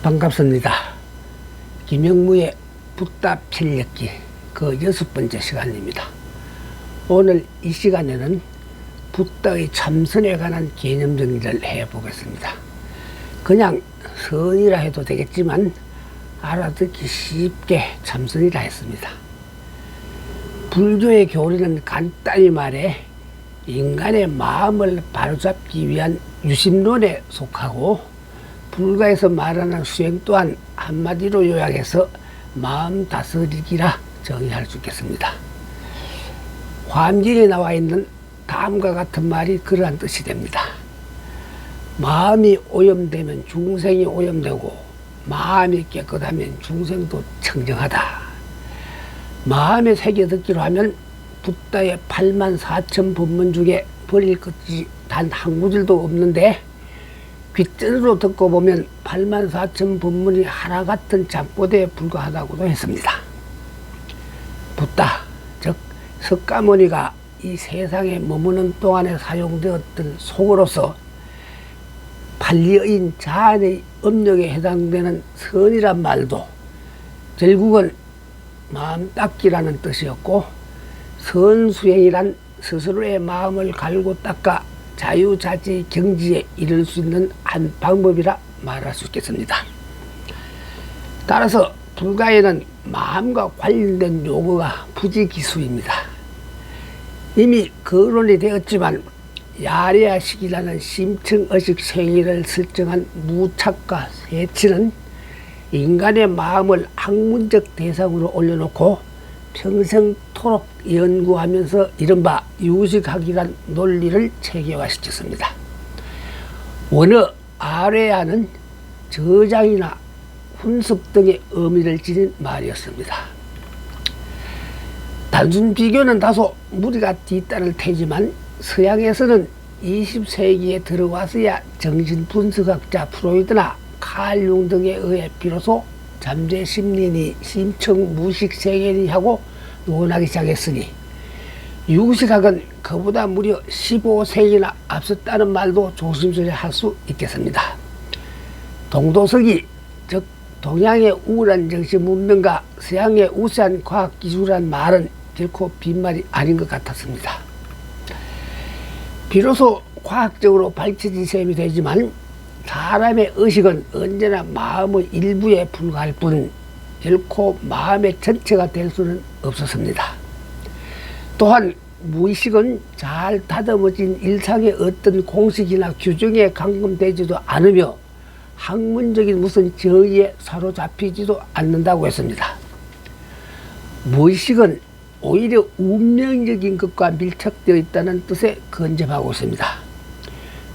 반갑습니다. 김영무의 붓다 필력기 그 6번째 시간입니다. 오늘 이 시간에는 붓다의 참선에 관한 개념 정리를 해보겠습니다. 그냥 선이라 해도 되겠지만 알아듣기 쉽게 참선이라 했습니다. 불교의 교리는 간단히 말해 인간의 마음을 바로잡기 위한 유심론에 속하고, 불가에서 말하는 수행 또한 한마디로 요약해서 마음 다스리기라 정의할 수 있겠습니다. 화엄경에 나와 있는 다음과 같은 말이 그러한 뜻이 됩니다. 마음이 오염되면 중생이 오염되고, 마음이 깨끗하면 중생도 청정하다. 마음에 새겨듣기로 하면 붓다의 84,000 법문 중에 버릴 것이 단 한 구절도 없는데, 귓전으로 듣고 보면 84,000 법문이 하나 같은 잠꼬대에 불과하다고도 했습니다. 붓다, 즉 석가모니가 이 세상에 머무는 동안에 사용되었던 속어로서 판리어인 자안의 업력에 해당되는 선이란 말도 결국은 마음 닦기라는 뜻이었고, 선수행이란 스스로의 마음을 갈고 닦아 자유자재의 경지에 이를 수 있는 한 방법이라 말할 수 있겠습니다. 따라서 불가에는 마음과 관련된 용어가 부지기수입니다. 이미 거론이 되었지만 야래야식이라는 심층의식 생리를 설정한 무착과 세치는 인간의 마음을 학문적 대상으로 올려놓고 평생토록 연구하면서 이른바 유식학이란 논리를 체계화시켰습니다. 원어 아래야는 저장이나 훈습 등의 의미를 지닌 말이었습니다. 단순 비교는 다소 무리가 뒤따를 테지만 서양에서는 20세기에 들어와서야 정신분석학자 프로이드나 칼 융 등에 의해 비로소 잠재심리니 심층무식세계니 하고 논하기 시작했으니, 유식학은 그보다 무려 15세기나 앞섰다는 말도 조심스레 할 수 있겠습니다. 동도석이, 즉 동양의 우월한 정신 문명과 서양의 우수한 과학기술이란 말은 결코 빈말이 아닌 것 같았습니다. 비로소 과학적으로 밝혀진 셈이 되지만 사람의 의식은 언제나 마음의 일부에 불과할 뿐 결코 마음의 전체가 될 수는 없었습니다. 또한 무의식은 잘 다듬어진 일상의 어떤 공식이나 규정에 감금되지도 않으며 학문적인 무슨 정의에 사로잡히지도 않는다고 했습니다. 무의식은 오히려 운명적인 것과 밀착되어 있다는 뜻에 근접하고 있습니다.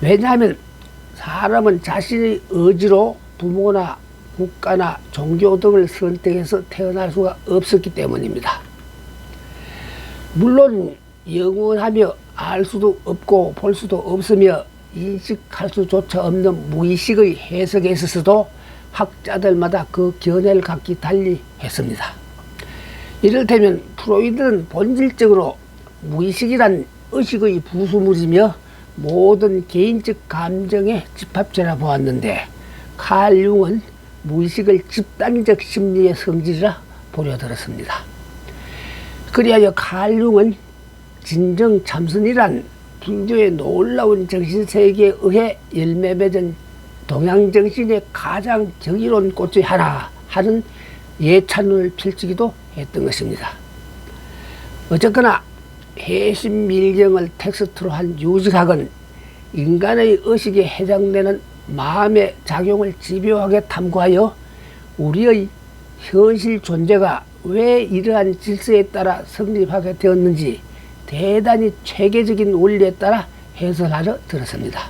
왜냐하면 사람은 자신의 의지로 부모나 국가나 종교 등을 선택해서 태어날 수가 없었기 때문입니다. 물론 영원하며 알 수도 없고 볼 수도 없으며 인식할 수조차 없는 무의식의 해석에 있어서도 학자들마다 그 견해를 각기 달리 했습니다. 이를테면 프로이드는 본질적으로 무의식이란 의식의 부수물이며 모든 개인적 감정의 집합체라 보았는데, 칼 융은 무의식을 집단적 심리의 성질이라 보려들었습니다. 그리하여 칼 융은 진정 참선이란 불교의 놀라운 정신세계에 의해 열매 맺은 동양정신의 가장 경이로운 꽃의 하나 하는 예찬론을 펼치기도 했던 것입니다. 어쨌거나 해심밀경을 텍스트로 한 유식학은 인간의 의식에 해당되는 마음의 작용을 집요하게 탐구하여 우리의 현실 존재가 왜 이러한 질서에 따라 성립하게 되었는지 대단히 체계적인 원리에 따라 해설하려 들었습니다.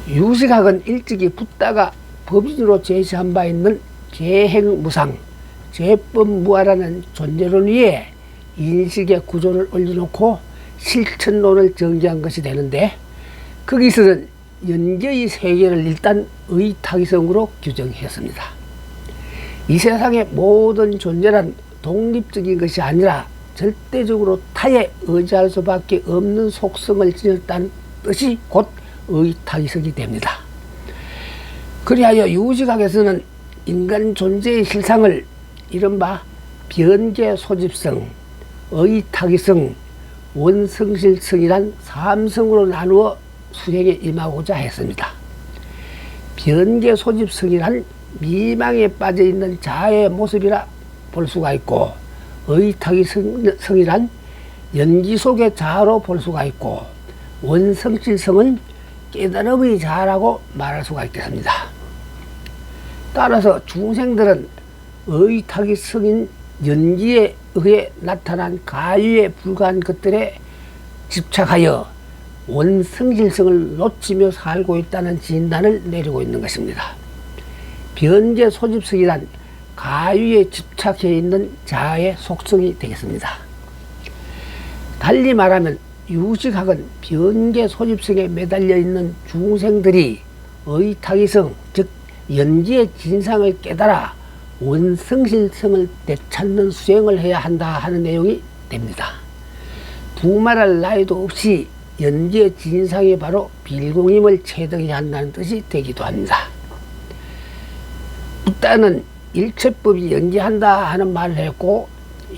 유식학은 일찍이 붓다가 법인으로 제시한 바 있는 계행무상, 죄법무아라는 존재론 위에 인식의 구조를 올려놓고 실천론을 전개한 것이 되는데, 거기서는 연계의 세계를 일단 의탁이성으로 규정했습니다. 이 세상의 모든 존재란 독립적인 것이 아니라 절대적으로 타에 의지할 수밖에 없는 속성을 지녔다는 뜻이 곧 의탁이성이 됩니다. 그리하여 유식학에서는 인간 존재의 실상을 이른바 변계 소집성, 의탁이성, 원성실성이란 3성으로 나누어 수행에 임하고자 했습니다. 변계 소집성이란 미망에 빠져있는 자아의 모습이라 볼 수가 있고, 의탁이성이란 연기 속의 자아로 볼 수가 있고, 원성실성은 깨달음의 자아라고 말할 수가 있겠습니다. 따라서 중생들은 의탁이성인 연기에 의해 나타난 가유에 불과한 것들에 집착하여 원성질성을 놓치며 살고 있다는 진단을 내리고 있는 것입니다. 변계 소집성이란 가유에 집착해 있는 자아의 속성이 되겠습니다. 달리 말하면 유식학은 변계 소집성에 매달려 있는 중생들이 의탁이성, 즉 연기의 진상을 깨달아 원성실성을 되찾는 수행을 해야 한다 하는 내용이 됩니다. 두말할 나위도 없이 연기의 진상이 바로 빌공임을 체득해야 한다는 뜻이 되기도 합니다. 붓다는 일체법이 연기한다 하는 말을 했고,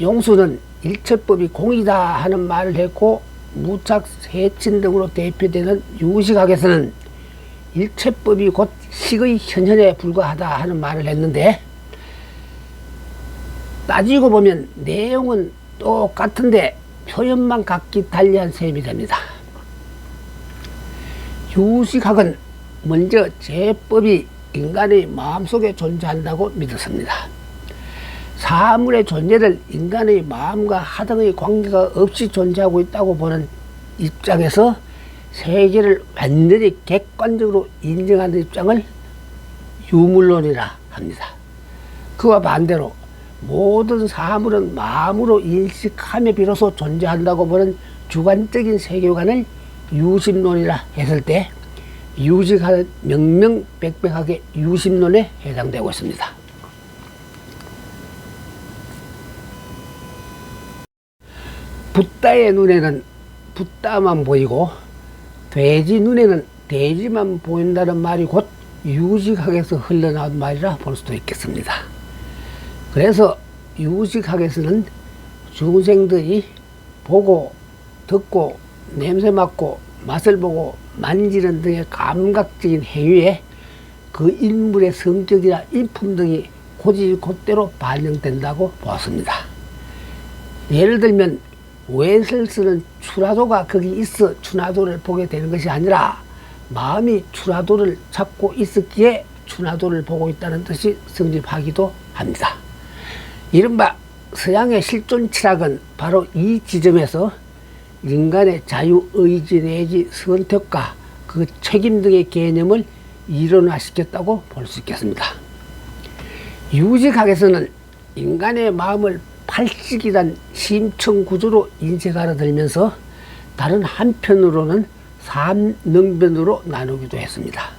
용수는 일체법이 공이다 하는 말을 했고, 무착, 세친 등으로 대표되는 유식학에서는 일체법이 곧 식의 현현에 불과하다 하는 말을 했는데, 따지고 보면 내용은 똑같은데 표현만 각기 달리한 셈이 됩니다. 유식학은 먼저 제법이 인간의 마음속에 존재한다고 믿었습니다. 사물의 존재를 인간의 마음과 하등의 관계가 없이 존재하고 있다고 보는 입장에서 세계를 완전히 객관적으로 인정하는 입장을 유물론이라 합니다. 그와 반대로 모든 사물은 마음으로 인식하며 비로소 존재한다고 보는 주관적인 세계관을 유심론이라 했을 때, 유식학은 명명백백하게 유심론에 해당되고 있습니다. 붓다의 눈에는 붓다만 보이고 돼지 눈에는 돼지만 보인다는 말이 곧 유식학에서 흘러나온 말이라 볼 수도 있겠습니다. 그래서 유식학에서는 중생들이 보고 듣고 냄새 맡고 맛을 보고 만지는 등의 감각적인 행위에 그 인물의 성격이나 인품 등이 곧이곧대로 반영된다고 보았습니다. 예를 들면 웻을 쓰는 추라도가 거기 있어 추나도를 보게 되는 것이 아니라 마음이 추라도를 잡고 있었기에 추나도를 보고 있다는 뜻이 성립하기도 합니다. 이른바 서양의 실존 철학은 바로 이 지점에서 인간의 자유의지 내지 선택과 그 책임 등의 개념을 이론화시켰다고 볼 수 있겠습니다. 유식학에서는 인간의 마음을 팔식이란 심층구조로 인식하려 들면서 다른 한편으로는 삼능변으로 나누기도 했습니다.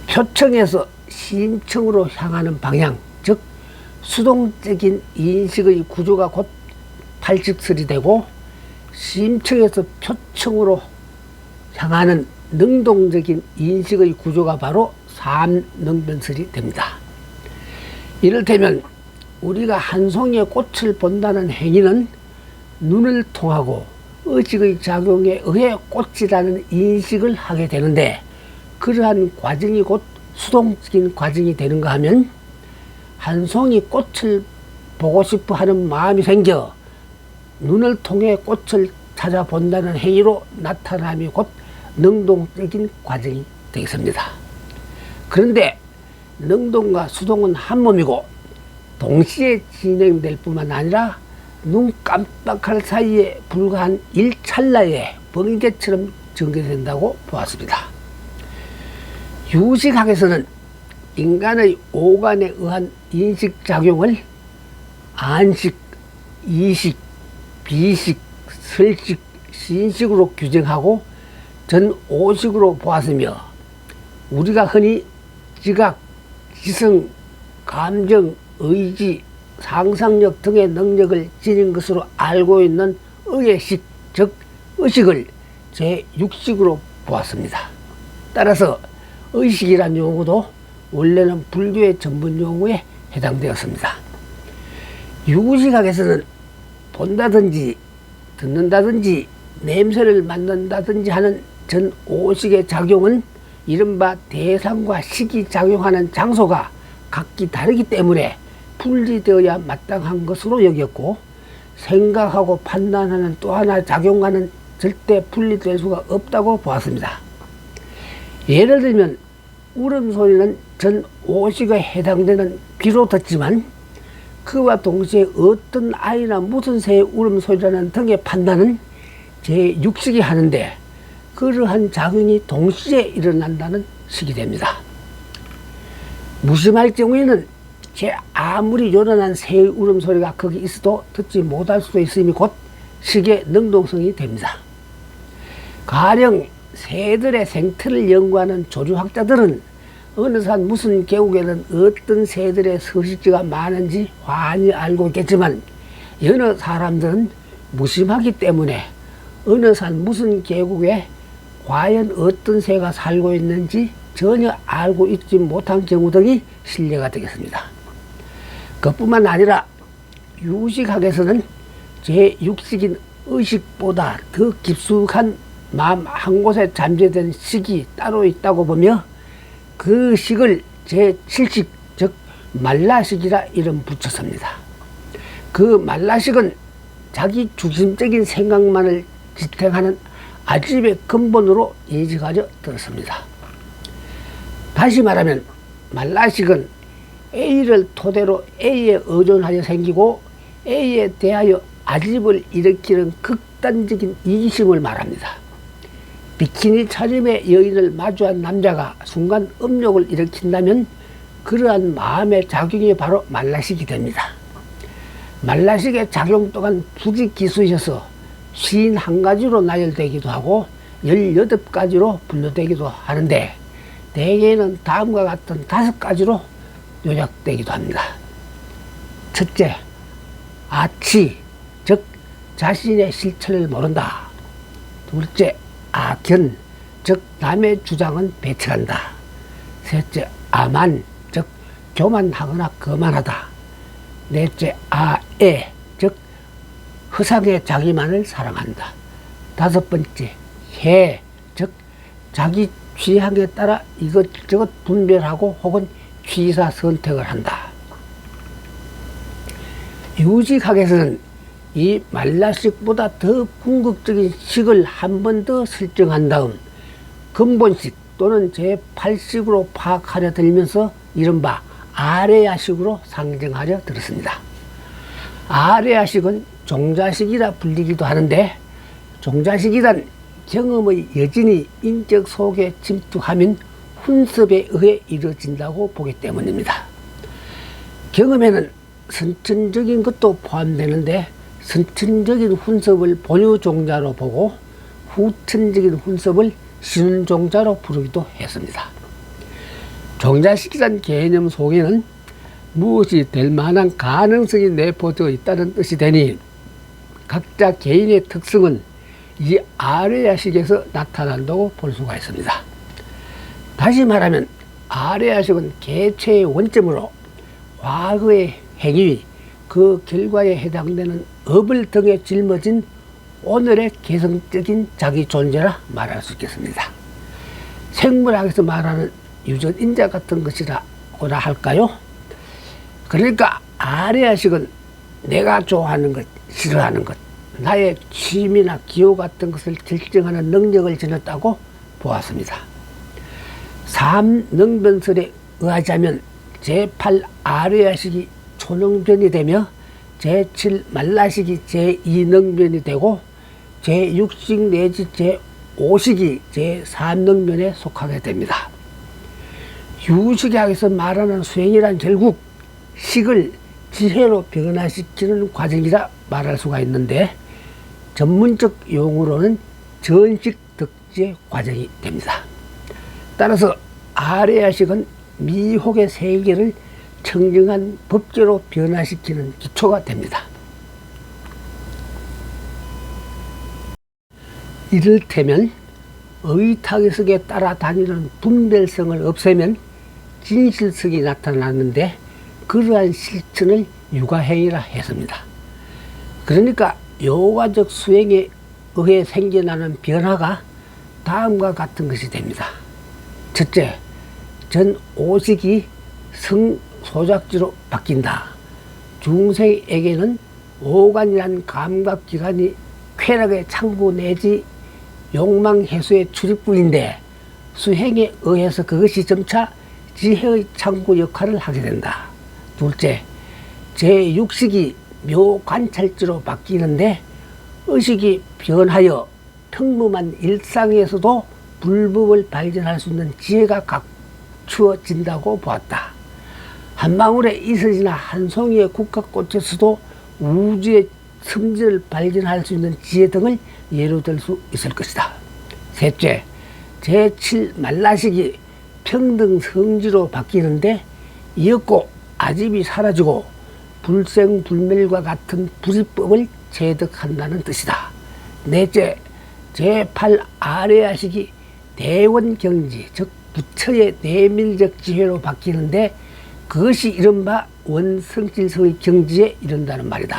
표층에서 심층으로 향하는 방향, 즉 수동적인 인식의 구조가 곧 팔식설이 되고, 심층에서 표층으로 향하는 능동적인 인식의 구조가 바로 삼능변설이 됩니다. 이를테면 우리가 한 송이의 꽃을 본다는 행위는 눈을 통하고 의식의 작용에 의해 꽃이라는 인식을 하게 되는데, 그러한 과정이 곧 수동적인 과정이 되는가 하면 한 송이 꽃을 보고 싶어 하는 마음이 생겨 눈을 통해 꽃을 찾아본다는 행위로 나타남이 곧 능동적인 과정이 되겠습니다. 그런데 능동과 수동은 한 몸이고 동시에 진행될 뿐만 아니라 눈 깜빡할 사이에 불과한 일찰나에 번개처럼 전개된다고 보았습니다. 유식학에서는 인간의 오감에 의한 인식작용을 안식, 이식, 비식, 설식, 신식으로 규정하고 전오식으로 보았으며, 우리가 흔히 지각, 지성, 감정, 의지, 상상력 등의 능력을 지닌 것으로 알고 있는 의식, 즉 의식을 제6식으로 보았습니다. 따라서 의식이란 용어도 원래는 불교의 전문 용어에 해당되었습니다. 유구식학에서는 본다든지 듣는다든지 냄새를 맡는다든지 하는 전 5식의 작용은 이른바 대상과 식이 작용하는 장소가 각기 다르기 때문에 분리되어야 마땅한 것으로 여겼고, 생각하고 판단하는 또 하나 작용과는 절대 분리될 수가 없다고 보았습니다. 예를 들면 울음소리는 전 5식에 해당되는 귀로 듣지만 그와 동시에 어떤 아이나 무슨 새의 울음소리라는 등의 판단은 제6식이 하는데, 그러한 작용이 동시에 일어난다는 식이 됩니다. 무심할 경우에는 아무리 요란한 새의 울음소리가 거기 있어도 듣지 못할 수도 있으니 곧 식의 능동성이 됩니다. 가령 새들의 생태를 연구하는 조류학자들은 어느 산 무슨 계곡에는 어떤 새들의 서식지가 많은지 환히 알고 있겠지만, 여느 사람들은 무심하기 때문에 어느 산 무슨 계곡에 과연 어떤 새가 살고 있는지 전혀 알고 있지 못한 경우 등이 실례가 되겠습니다. 그뿐만 아니라 유식학에서는 제6식인 의식보다 더 깊숙한 마음 한 곳에 잠재된 식이 따로 있다고 보며 그 식을 제7식, 즉 말라식이라 이름 붙였습니다. 그 말라식은 자기 중심적인 생각만을 지탱하는 아집의 근본으로 예지가져 들었습니다. 다시 말하면 말라식은 A를 토대로 A에 의존하여 생기고 A에 대하여 아집을 일으키는 극단적인 이기심을 말합니다. 비키니 차림의 여인을 마주한 남자가 순간 음욕을 일으킨다면 그러한 마음의 작용이 바로 말라식이 됩니다. 말라식의 작용 또한 부지기수이셔서 51가지로 나열되기도 하고 18가지로 분류되기도 하는데, 대개는 다음과 같은 5가지로 요약되기도 합니다. 첫째, 아치, 즉 자신의 실체를 모른다. 둘째, 아견, 즉 남의 주장은 배척한다. 셋째, 아만, 즉 교만하거나 거만하다. 넷째, 아애, 즉 허상의 자기만을 사랑한다. 다섯 번째, 해, 즉 자기 취향에 따라 이것저것 분별하고 혹은 취사 선택을 한다. 유식학에서는 이 말라식보다 더 궁극적인 식을 한 번 더 설정한 다음 근본식 또는 제8식으로 파악하려 들면서 이른바 아레야식으로 상정하려 들었습니다. 아레야식은 종자식이라 불리기도 하는데, 종자식이란 경험의 여진이 인적 속에 침투하면 훈습에 의해 이루어진다고 보기 때문입니다. 경험에는 선천적인 것도 포함되는데, 선천적인 훈습을 본유종자로 보고 후천적인 훈습을 신운종자로 부르기도 했습니다. 종자식이란 개념 속에는 무엇이 될 만한 가능성이 내포되어 있다는 뜻이 되니, 각자 개인의 특성은 이 아레야식에서 나타난다고 볼 수가 있습니다. 다시 말하면 아레야식은 개체의 원점으로 과거의 행위, 그 결과에 해당되는 업을 등에 짊어진 오늘의 개성적인 자기 존재라 말할 수 있겠습니다. 생물학에서 말하는 유전인자 같은 것이라고나 할까요? 그러니까 아레야식은 내가 좋아하는 것, 싫어하는 것, 나의 취미나 기호 같은 것을 결정하는 능력을 지녔다고 보았습니다. 3능변설에 의하자면 제8 아레야식이 초능변이 되며 제7 말라식이 제2능변이 되고 제6식 내지 제5식이 제3능변에 속하게 됩니다. 유식학에서 말하는 수행이란 결국 식을 지혜로 변화시키는 과정이라 말할 수가 있는데, 전문적 용어로는 전식 덕지의 과정이 됩니다. 따라서 아레야식은 미혹의 세계를 청정한 법제로 변화시키는 기초가 됩니다. 이를테면 의탁의석에 따라다니는 분별성을 없애면 진실성이 나타났는데 그러한 실천을 육아행위라 했습니다. 그러니까 요가적 수행에 의해 생겨나는 변화가 다음과 같은 것이 됩니다. 첫째, 전 오식이 성소작지로 바뀐다. 중생에게는 오간이란 감각기관이 쾌락의 창구 내지 욕망 해소의 출입구인데 수행에 의해서 그것이 점차 지혜의 창구 역할을 하게 된다. 둘째, 제6식이 묘관찰지로 바뀌는데 의식이 변하여 평범한 일상에서도 불법을 발견할 수 있는 지혜가 갖추어진다고 보았다. 한 방울의 이슬이나 한 송이의 국화꽃에서도 우주의 성질을 발견할 수 있는 지혜 등을 예로 들 수 있을 것이다. 셋째, 제7 말라식이 평등 성지로 바뀌는데 이었고 아집이 사라지고 불생불멸과 같은 불이법을 체득한다는 뜻이다. 넷째, 제8 아레아식이 대원경지 즉 부처의 내밀적 지혜로 바뀌는데 그것이 이른바 원성질서의 경지에 이른다는 말이다.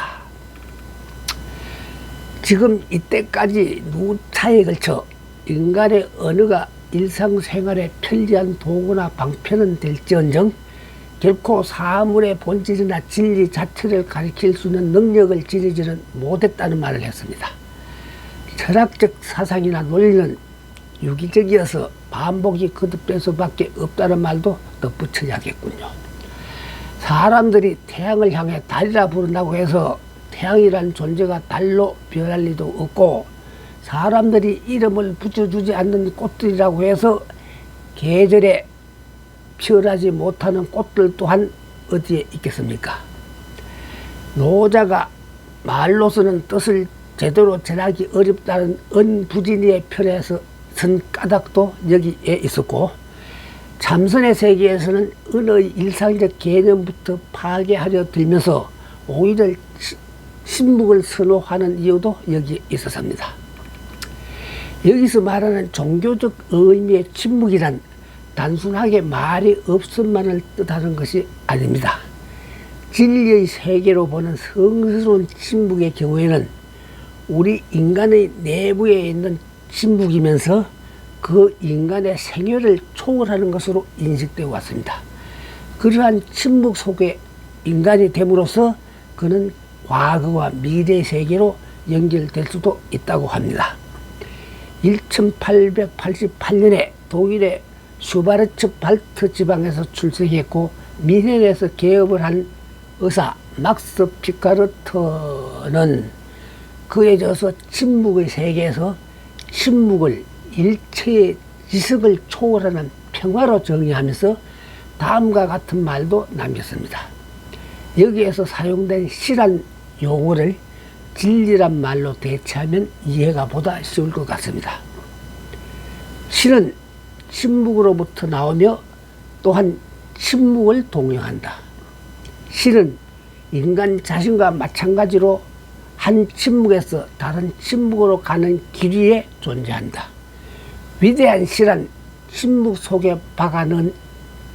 지금 이때까지 누차에 걸쳐 인간의 언어가 일상생활에 편리한 도구나 방편은 될지언정 결코 사물의 본질이나 진리 자체를 가리킬 수 있는 능력을 지니지는 못했다는 말을 했습니다. 철학적 사상이나 논리는 유기적이어서 반복이 거듭될 수밖에 없다는 말도 덧붙여야겠군요. 사람들이 태양을 향해 달이라 부른다고 해서 태양이란 존재가 달로 변할 리도 없고 사람들이 이름을 붙여주지 않는 꽃들이라고 해서 계절에 피어나지 못하는 꽃들 또한 어디에 있겠습니까? 노자가 말로서는 뜻을 제대로 전하기 어렵다는 은부진이의 편에서 선 까닭도 여기에 있었고 참선의 세계에서는 은의 일상적 개념부터 파괴하려 들면서 오히려 신묵을 선호하는 이유도 여기에 있었습니다. 여기서 말하는 종교적 의미의 침묵이란 단순하게 말이 없음만을 뜻하는 것이 아닙니다. 진리의 세계로 보는 성스러운 침묵의 경우에는 우리 인간의 내부에 있는 침묵이면서 그 인간의 생애를 초월하는 것으로 인식되어 왔습니다. 그러한 침묵 속에 인간이 됨으로써 그는 과거와 미래의 세계로 연결될 수도 있다고 합니다. 1888년에 독일의 슈바르츠 발트 지방에서 출생했고 미넨에서 개업을 한 의사 막스 피카르트는 그에 져서 침묵의 세계에서 침묵을 일체의 지식을 초월하는 평화로 정의하면서 다음과 같은 말도 남겼습니다. 여기에서 사용된 시란 용어를 진리란 말로 대체하면 이해가 보다 쉬울 것 같습니다. 시는 침묵으로부터 나오며 또한 침묵을 동용한다. 시는 인간 자신과 마찬가지로 한 침묵에서 다른 침묵으로 가는 길 위에 존재한다. 위대한 시란 침묵 속에 박아넣은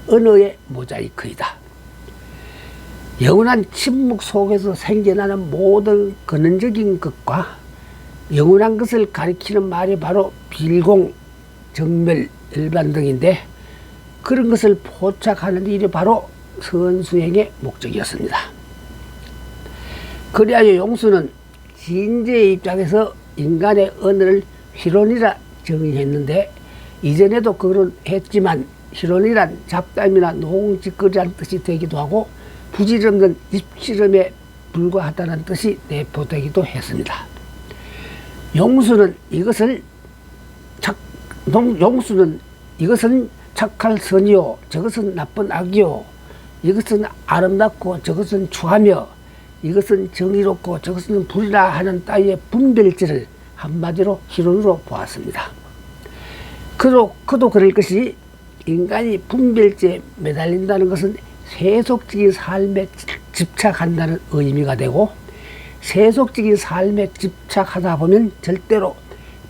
언어의 모자이크이다. 영원한 침묵 속에서 생겨나는 모든 근원적인 것과 영원한 것을 가리키는 말이 바로 빌공, 정멸, 일반 등인데 그런 것을 포착하는 일이 바로 선수행의 목적이었습니다. 그리하여 용수는 진재의 입장에서 인간의 언어를 휘론이라 정의했는데 이전에도 그런 했지만 휘론이란 잡담이나 농짓거리란 뜻이 되기도 하고 부질없는 입씨름에 불과하다는 뜻이 내포되기도 했습니다. 용수는 이것은 착할 선이요 저것은 나쁜 악이요 이것은 아름답고 저것은 추하며 이것은 정의롭고 저것은 불이라 하는 따위의 분별지를 한마디로 희론으로 보았습니다. 그도 그럴 것이 인간이 분별지에 매달린다는 것은 세속적인 삶에 집착한다는 의미가 되고 세속적인 삶에 집착하다 보면 절대로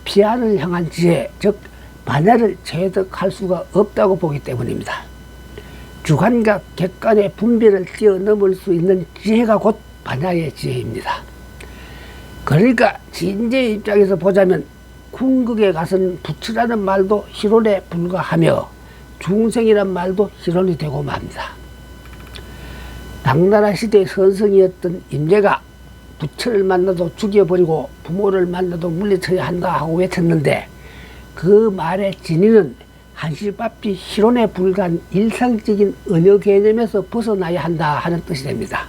피안을 향한 지혜 즉 반야를 체득할 수가 없다고 보기 때문입니다. 주관과 객관의 분별을 뛰어넘을 수 있는 지혜가 곧 반야의 지혜입니다. 그러니까 진제의 입장에서 보자면 궁극에 가서는 부처라는 말도 희론에 불과하며 중생이란 말도 희론이 되고 맙니다. 당나라 시대의 선성이었던 임재가 부처를 만나도 죽여버리고 부모를 만나도 물리쳐야 한다 하고 외쳤는데 그 말의 진위는 한시바삐 희론에 불과한 일상적인 언어 개념에서 벗어나야 한다 하는 뜻이 됩니다.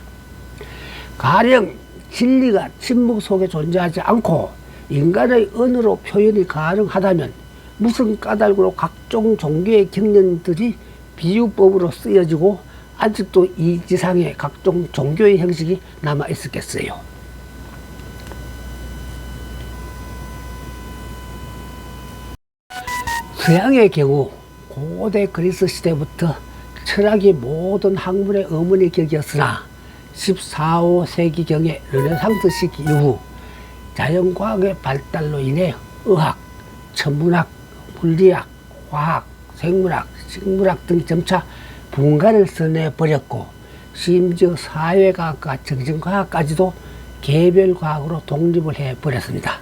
가령 진리가 침묵 속에 존재하지 않고 인간의 언어로 표현이 가능하다면 무슨 까닭으로 각종 종교의 경륜들이 비유법으로 쓰여지고 아직도 이 지상에 각종 종교의 형식이 남아 있었겠어요. 서양의 경우 고대 그리스 시대부터 철학이 모든 학문의 어머니 격이었으나 14, 15세기경의 르네상스 시기 이후 자연과학의 발달로 인해 의학, 천문학, 물리학, 화학, 생물학, 식물학 등이 점차 분간을 선해버렸고 심지어 사회과학과 정신과학까지도 개별과학으로 독립을 해버렸습니다.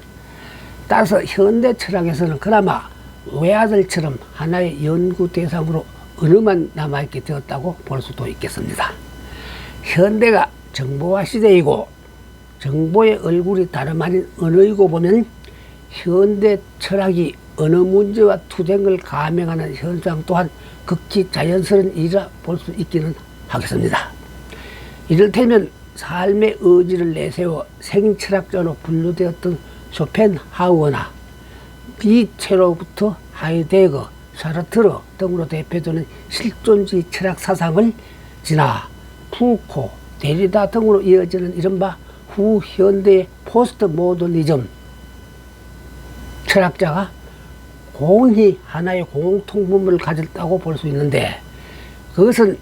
따라서 현대 철학에서는 그나마 외아들처럼 하나의 연구 대상으로 언어만 남아있게 되었다고 볼 수도 있겠습니다. 현대가 정보화 시대이고 정보의 얼굴이 다름 아닌 언어이고 보면 현대 철학이 언어 문제와 투쟁을 감행하는 현상 또한 극히 자연스러운 일이라 볼 수 있기는 하겠습니다. 이를테면 삶의 의지를 내세워 생철학자로 분류되었던 쇼펜하우어나 니체로부터 하이데거, 사르트르 등으로 대표되는 실존주의 철학 사상을 지나 푸코, 데리다 등으로 이어지는 이른바 후현대의 포스트 모더니즘 철학자가 공히 하나의 공통분모를 가졌다고 볼 수 있는데 그것은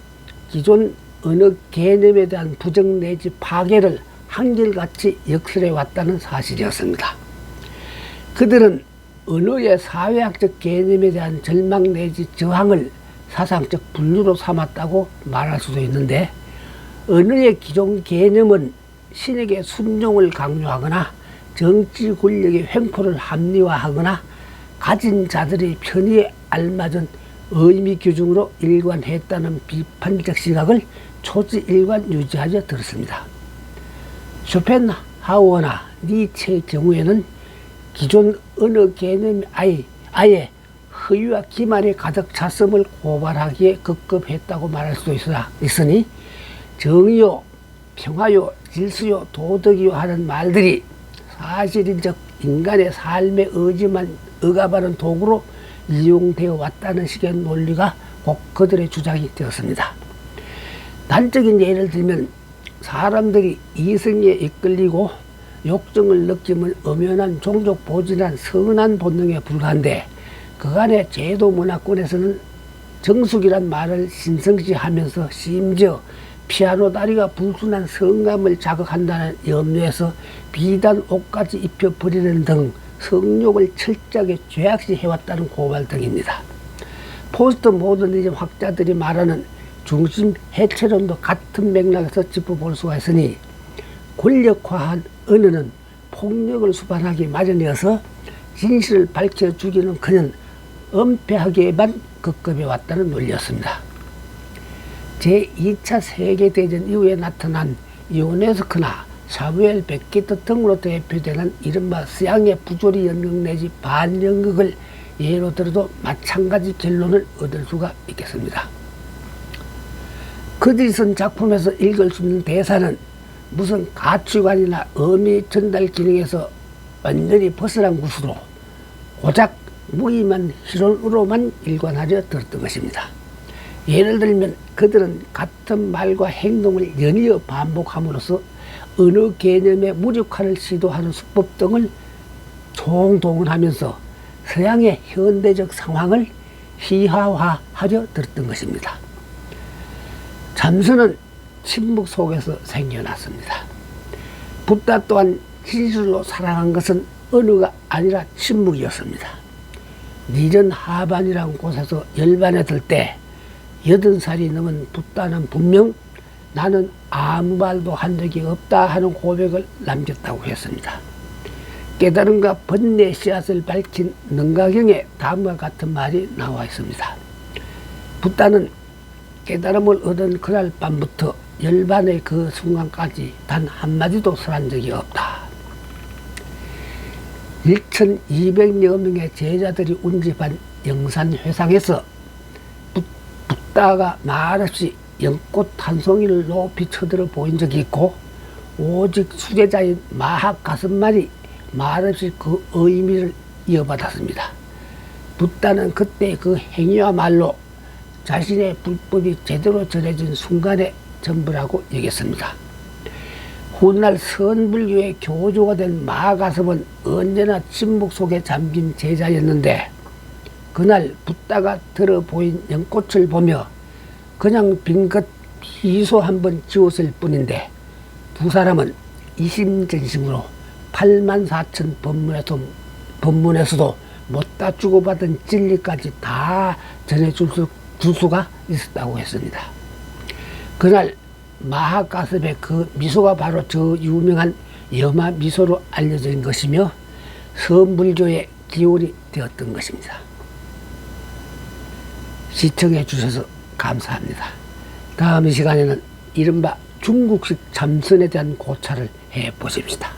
기존 언어 개념에 대한 부정 내지 파괴를 한결같이 역설해 왔다는 사실이었습니다. 그들은 언어의 사회학적 개념에 대한 절망 내지 저항을 사상적 분류로 삼았다고 말할 수도 있는데 언어의 기존 개념은 신에게 순종을 강요하거나 정치 권력의 횡포를 합리화하거나 가진 자들의 편의에 알맞은 의미 규정으로 일관했다는 비판적 시각을 초지일관 유지하여 들었습니다. 쇼펜하우어나 니체의 경우에는 기존 언어 개념이 아예 허위와 기만에 가득 찼음을 고발하기에 급급했다고 말할 수도 있으니 정의요, 평화요, 질서요, 도덕이요 하는 말들이 사실인적 인간의 삶의 의지만 억압하는 도구로 이용되어 왔다는 식의 논리가 곧 그들의 주장이 되었습니다. 단적인 예를 들면 사람들이 이성에 이끌리고 욕정을 느끼면 엄연한 종족 보진한 선한 본능에 불과한데 그간의 제도 문화권에서는 정숙이란 말을 신성시하면서 심지어 피아노 다리가 불순한 성감을 자극한다는 염려에서 비단 옷까지 입혀버리는 등 성욕을 철저하게 죄악시해왔다는 고발 등입니다. 포스트 모더니즘 학자들이 말하는 중심 해체론도 같은 맥락에서 짚어볼 수가 있으니 권력화한 언어는 폭력을 수반하기 마련이어서 진실을 밝혀주기는 그냥 은폐하기에만 급급해 왔다는 논리였습니다. 제2차 세계대전 이후에 나타난 요네스크나 사무엘 베키트 등으로 대표되는 이른바 서양의 부조리 연극 내지 반연극을 예로 들어도 마찬가지 결론을 얻을 수가 있겠습니다. 그들이 쓴 작품에서 읽을 수 있는 대사는 무슨 가치관이나 의미 전달 기능에서 완전히 벗어난 구수로 고작 무의미한 희론으로만 일관하려 들었던 것입니다. 예를 들면 그들은 같은 말과 행동을 연이어 반복함으로써 언어 개념의 무력화를 시도하는 수법 등을 총동원하면서 서양의 현대적 상황을 희화화하려 들었던 것입니다. 잠수는 침묵 속에서 생겨났습니다. 붓다 또한 진실로 살아간 것은 언어가 아니라 침묵이었습니다. 니전 하반이라는 곳에서 열반에 들 때 80살이 넘은 붓다는 분명 나는 아무 말도 한 적이 없다 하는 고백을 남겼다고 했습니다. 깨달음과 번뇌의 씨앗을 밝힌 능가경에 다음과 같은 말이 나와 있습니다. 붓다는 깨달음을 얻은 그날 밤부터 열반의 그 순간까지 단 한마디도 설한 적이 없다. 1200여 명의 제자들이 운집한 영산회상에서 붓다가 말없이 연꽃 한 송이를 높이 쳐들어 보인 적이 있고, 오직 수제자인 마하가슴만이 말없이 그 의미를 이어받았습니다. 붓다는 그때 그 행위와 말로 자신의 불법이 제대로 전해진 순간의 전부라고 여겼습니다. 훗날 선불교의 교주가 된 마하가섭은 언제나 침묵 속에 잠긴 제자였는데, 그날 붓다가 들어 보인 연꽃을 보며 그냥 빈긋 비소 한번 지었을 뿐인데, 두 사람은 이심전심으로 84,000 법문에서도 못다 주고받은 진리까지 다 전해줄 수가 있었다고 했습니다. 그날 마하가섭의 그 미소가 바로 저 유명한 여마 미소로 알려진 것이며 선불교의 기원이 되었던 것입니다. 시청해 주셔서 감사합니다. 다음 시간에는 이른바 중국식 참선에 대한 고찰을 해 보십시다.